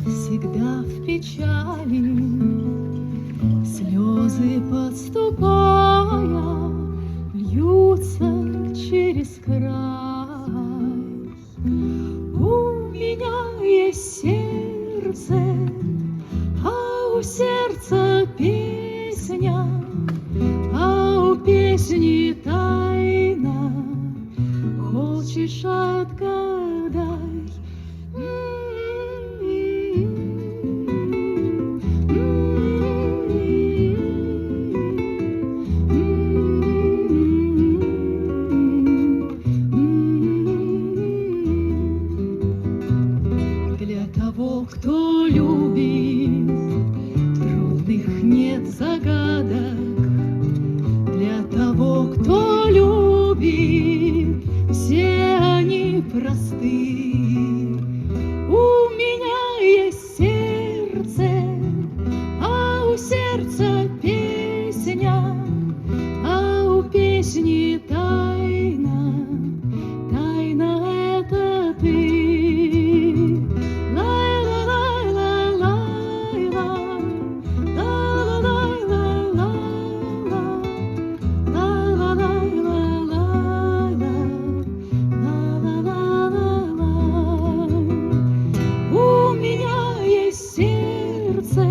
всегда в печали, слезы подступая, льются через край. У меня есть сердце, а у сердца песня, а у песни тайна. Хочешь, отгадай. Для того, кто любит, трудных нет загадок. Для того, кто любит, все они просты. У меня есть сердце, а у сердца песня, а у песни тайна. Тайна — это ты. У меня есть сердце,